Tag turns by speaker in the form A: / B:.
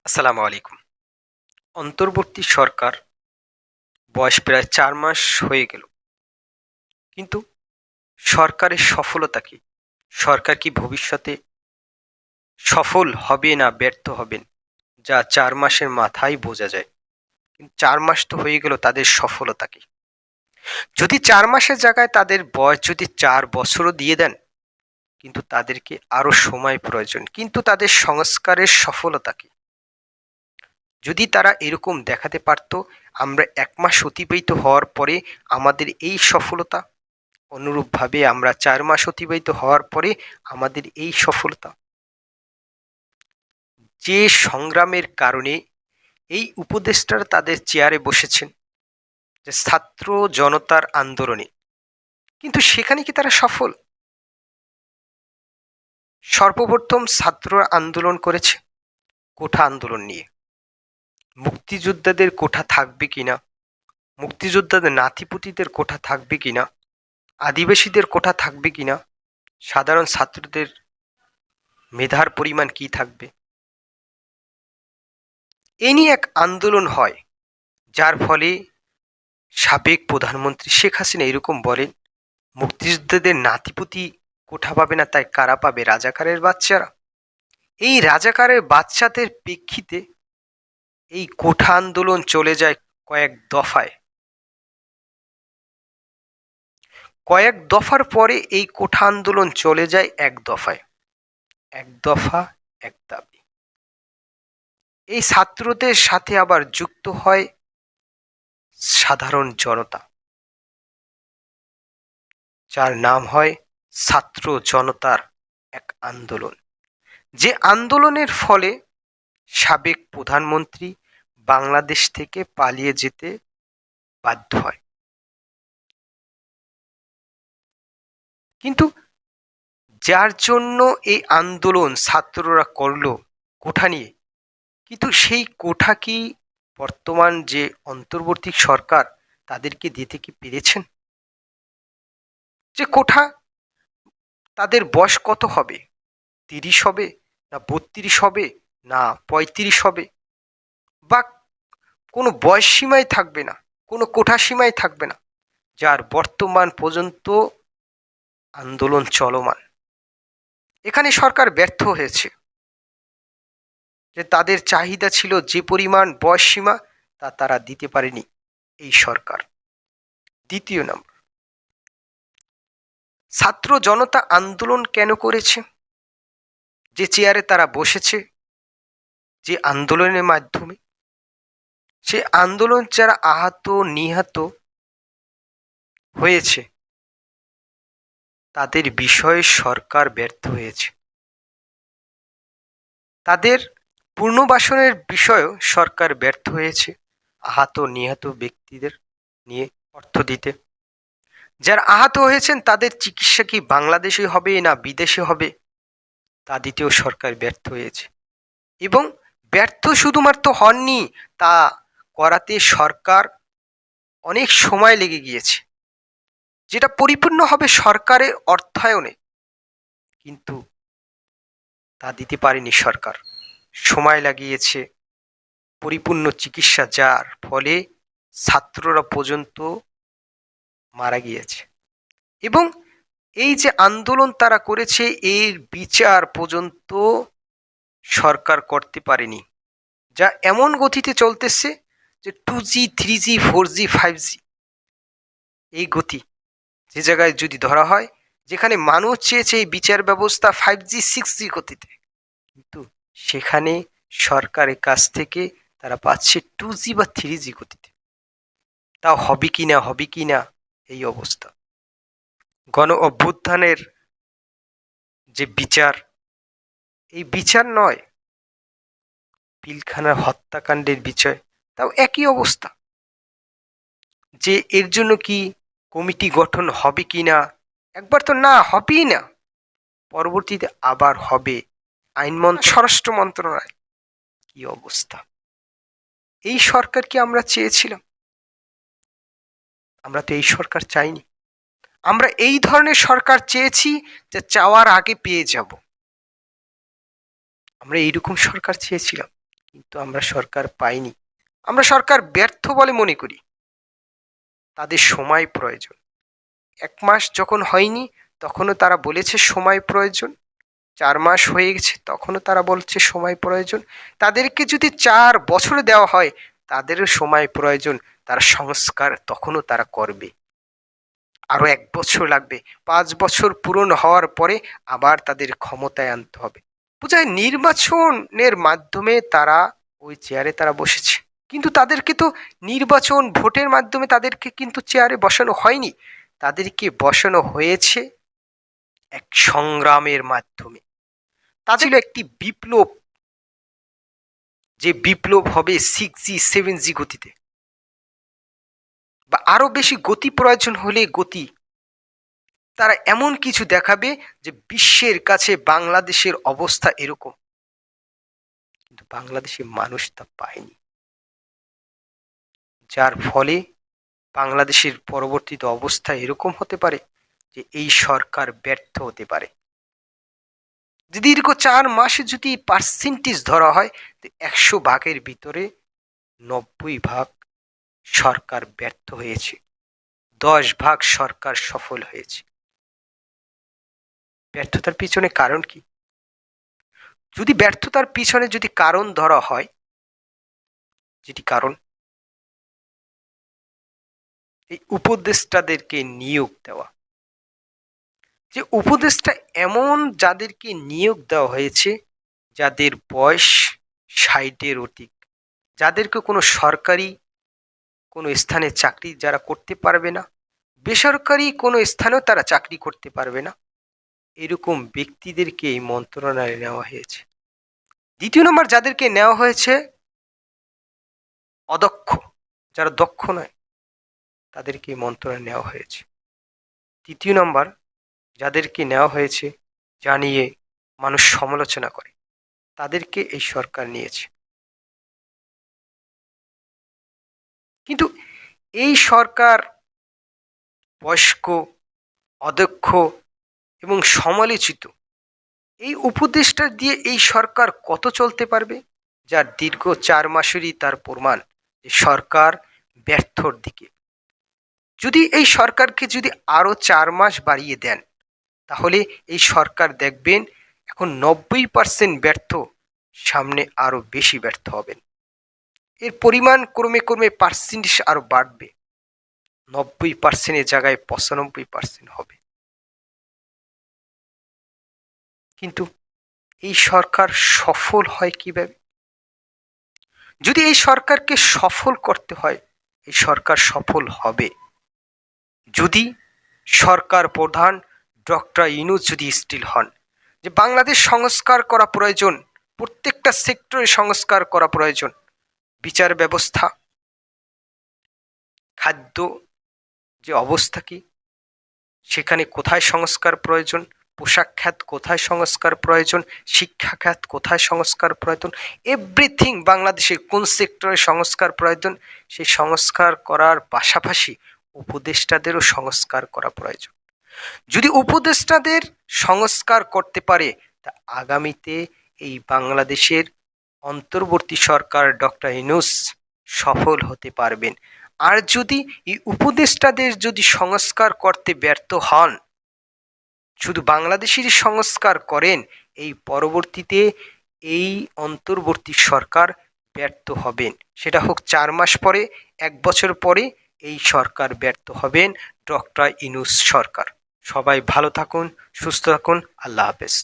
A: আসসালামু আলাইকুম। অন্তর্বর্তী সরকার বয়স প্রায় ৪ মাস হয়ে গেল। কিন্তু সরকারের সফলতা কি? সরকার কি ভবিষ্যতে সফল হবে না ব্যর্থ হবেন? যা ৪ মাসের মাথায় বোঝা যায়। কিন্তু ৪ মাস তো হয়ে গেল, তাদের সফলতা কি? যদি ৪ মাসের জায়গায় তাদের বয়স যদি ৪ বছরও দিয়ে দেন, কিন্তু তাদেরকে আরো সময় প্রয়োজন। কিন্তু তাদের সংস্কারের সফলতা কি? যদি তারা এরকম দেখাতে পারত, আমরা ১ মাস অতিবাহিত হওয়ার পরে আমাদের এই সফলতা, অনুরূপভাবে আমরা ৪ মাস অতিবাহিত হওয়ার পরে আমাদের এই সফলতা। যে সংগ্রামের কারণে এই উপদেষ্টারা তাদের চেয়ারে বসেছেন, যে ছাত্র জনতার আন্দোলনে, কিন্তু সেখানে কি তারা সফল? সর্বপ্রথম ছাত্র আন্দোলন করেছে কোঠা আন্দোলন নিয়ে। মুক্তিযোদ্ধাদের কোঠা থাকবে কিনা, মুক্তিযোদ্ধাদের নাতিপুতিদের কোঠা থাকবে কিনা, আদিবাসীদের কোঠা থাকবে কিনা, সাধারণ ছাত্রদের মেধার পরিমাণ কি থাকবে, এ নিয়ে এক আন্দোলন হয়। যার ফলে সাবেক প্রধানমন্ত্রী শেখ হাসিনা এরকম বলেন, মুক্তিযোদ্ধাদের নাতিপুতি কোঠা পাবে না, তাই কারা পাবে? রাজাকারের বাচ্চারা। এই রাজাকারের বাচ্চাদের প্রেক্ষিতে এই কোঠা আন্দোলন চলে যায় কয়েক দফায়। কয়েক দফার পরে এই কোঠা আন্দোলন চলে যায় এক দফায়। এক দফা এক দাবি। এই ছাত্রদের সাথে আবার যুক্ত হয় সাধারণ জনতা, যার নাম হয় ছাত্র জনতার এক আন্দোলন। যে আন্দোলনের ফলে সাবেক প্রধানমন্ত্রী বাংলাদেশ থেকে পালিয়ে যেতে বাধ্য হয়। কিন্তু যার জন্য এই আন্দোলন ছাত্ররা করলো কোঠা নিয়ে, কিন্তু সেই কোঠা কি বর্তমান যে অন্তর্বর্তী সরকার তাদেরকে দিতে কি পেরেছেন? যে কোঠা, তাদের বয়স কত হবে? ৩০ হবে, না ৩২ হবে, না ৩৫ হবে, বা কোনো বয়স সীমাই থাকবে না, কোনো কোঠা সীমাই থাকবে না, যার বর্তমান পর্যন্ত আন্দোলন চলমান। এখানে সরকার ব্যর্থ হয়েছে, যে তাদের চাহিদা ছিল যে পরিমাণ বয়স সীমা, তা তারা দিতে পারেনি এই সরকার। দ্বিতীয় নম্বর, ছাত্র জনতা আন্দোলন কেন করেছে? যে চেয়ারে তারা বসেছে, যে আন্দোলনের মাধ্যমে, সে আন্দোলন যারা আহত নিহত হয়েছে, তাদের বিষয়ে সরকার ব্যর্থ হয়েছে। তাদের পুনর্বাসনের বিষয়েও সরকার ব্যর্থ হয়েছে। আহত নিহত ব্যক্তিদের নিয়ে অর্থ দিতে, যারা আহত হয়েছেন তাদের চিকিৎসা কি বাংলাদেশে হবে না বিদেশে হবে, তা দিতেও সরকার ব্যর্থ হয়েছে। এবং ব্যর্থ শুধুমাত্র হননি, তা করাতে সরকার অনেক সময় লেগে গিয়েছে, যেটা পরিপূর্ণ হবে সরকারের অর্থায়নে, কিন্তু তা দিতে পারেনি সরকার। সময় লাগিয়েছে পরিপূর্ণ চিকিৎসা, যার ফলে ছাত্ররা পর্যন্ত মারা গিয়েছে। এবং এই যে আন্দোলন তারা করেছে, এর বিচার পর্যন্ত সরকার করতে পারেনি, যা এমন গতিতে চলতেছে যে 2G 3G 4G 5G এই গতি, যে জায়গায় যদি ধরা হয়, যেখানে মানুষ চেয়েছে এই বিচার ব্যবস্থা 5G 6G গতিতে, কিন্তু সেখানে সরকারের কাছ থেকে তারা পাচ্ছে 2G বা 3G গতিতে। তাও হবে কি না, হবে কি না, এই অবস্থা। গণ অভ্যুত্থানের যে বিচার, এই বিচার নয়, পিলখানার হত্যাকাণ্ডের বিষয়, তাও একই অবস্থা। যে এর জন্য কি কমিটি গঠন হবে কি না, একবার তো না, হবেই না, পরবর্তীতে আবার হবে। স্বরাষ্ট্র মন্ত্রণালয়, কি অবস্থা! এই সরকার কি আমরা চেয়েছিলাম? আমরা তো এই সরকার চাইনি। আমরা এই ধরনের সরকার চেয়েছি, যে চাওয়ার আগে পেয়ে যাব। আমরা এইরকম সরকার চেয়েছিলাম, কিন্তু আমরা সরকার পাইনি। আমরা সরকার ব্যর্থ বলে মনে করি। তাদের সময় প্রয়োজন। ১ মাস যখন হয়নি তখনও তারা বলেছে সময় প্রয়োজন। ৪ মাস হয়ে গেছে তখনও তারা বলছে সময় প্রয়োজন। তাদেরকে যদি ৪ বছর দেওয়া হয় তাদেরও সময় প্রয়োজন। তারা সংস্কার তখনও তারা করবে। আরও ১ বছর লাগবে। ৫ বছর পূরণ হওয়ার পরে আবার তাদের ক্ষমতায় আনতে হবে। বোঝায় নির্বাচনের মাধ্যমে তারা ওই চেয়ারে তারা বসেছে। কিন্তু তাদেরকে তো নির্বাচন ভোটের মাধ্যমে তাদেরকে কিন্তু চেয়ারে বসানো হয়নি। তাদেরকে বসানো হয়েছে এক সংগ্রামের মাধ্যমে। তা ছিল একটি বিপ্লব, যে বিপ্লব হবে 6G 7G গতিতে, বা আরো বেশি গতি প্রয়োজন হলে গতি। তারা এমন কিছু দেখাবে যে বিশ্বের কাছে বাংলাদেশের অবস্থা এরকম। কিন্তু বাংলাদেশের মানুষ তা পায়নি, যার ফলে বাংলাদেশের পরবর্তীতে অবস্থা এরকম হতে পারে যে এই সরকার ব্যর্থ হতে পারে। যে দীর্ঘ ৪ মাসে যদি পার্সেন্টেজ ধরা হয়, ১০০ ভাগের ভিতরে ৯০ ভাগ সরকার ব্যর্থ হয়েছে, ১০ ভাগ সরকার সফল হয়েছে। ব্যর্থতার পিছনে কারণ কি? যদি ব্যর্থতার পিছনে যদি কারণ ধরা হয়, যেটি কারণ এই উপদেষ্টাদেরকে নিয়োগ দেওয়া। যে উপদেষ্টা এমন যাদেরকে নিয়োগ দেওয়া হয়েছে যাদের বয়স ৬০-এর অধিক, যাদেরকে কোনো সরকারি কোনো স্থানে চাকরি যারা করতে পারবে না, বেসরকারি কোনো স্থানেও তারা চাকরি করতে পারবে না, এরকম ব্যক্তিদেরকে এই মন্ত্রণালয়ে নেওয়া হয়েছে। ২য় নম্বর যাদেরকে নেওয়া হয়েছে অদক্ষ, যারা দক্ষ নয়, তাদেরকে এই মন্ত্রণালয়ে নেওয়া হয়েছে। ৩য় নম্বর যাদেরকে নেওয়া হয়েছে যা নিয়ে মানুষ সমালোচনা করে, তাদেরকে এই সরকার নিয়েছে। কিন্তু এই সরকার বয়স্ক, অদক্ষ এবং সমালোচিত এই উপদেষ্টা দিয়ে এই সরকার কত চলতে পারবে? যার দীর্ঘ ৪ মাসেরই তার প্রমাণ যে সরকার ব্যর্থর দিকে। যদি এই সরকারকে যদি আরও ৪ মাস বাড়িয়ে দেন, তাহলে এই সরকার দেখবেন এখন ৯০% ব্যর্থ, সামনে আরও বেশি ব্যর্থ হবেন। এর পরিমাণ ক্রমে ক্রমে পার্সেন্টেজ আরও বাড়বে, ৯০%-এর জায়গায় ৯৫% হবে। কিন্তু এই সরকার সফল হয় কিভাবে? যদি এই সরকারকে সফল করতে হয়, এই সরকার সফল হবে যদি সরকার প্রধান ডক্টর ইউনূস যদি স্থির হন যে বাংলাদেশ সংস্কার করা প্রয়োজন, প্রত্যেকটা সেক্টরে সংস্কার করা প্রয়োজন। বিচার ব্যবস্থা, খাদ্য যে অবস্থা কি, সেখানে কোথায় সংস্কার প্রয়োজন, পোশাক খাত কোথায় সংস্কার প্রয়োজন, শিক্ষা খাত কোথায় সংস্কার প্রয়োজন, এভরিথিং বাংলাদেশের কোন সেক্টরে সংস্কার প্রয়োজন, সেই সংস্কার করার পাশাপাশি উপদেষ্টাদেরও সংস্কার করা প্রয়োজন। যদি উপদেষ্টাদের সংস্কার করতে পারে, তা আগামীতে এই বাংলাদেশের অন্তর্বর্তী সরকার ডক্টর ইউনূস সফল হতে পারবেন। আর যদি এই উপদেষ্টাদের যদি সংস্কার করতে ব্যর্থ হন, শুধু বাংলাদেশেরই সংস্কার করেন, এই পরবর্তীতে এই অন্তর্বর্তী সরকার ব্যর্থ হবেন। সেটা হোক ৪ মাস পরে, ১ বছর পরে, এই সরকার ব্যর্থ হবেন, ডক্টর ইউনূস সরকার। সবাই ভালো থাকুন, সুস্থ থাকুন। আল্লাহ হাফেজ।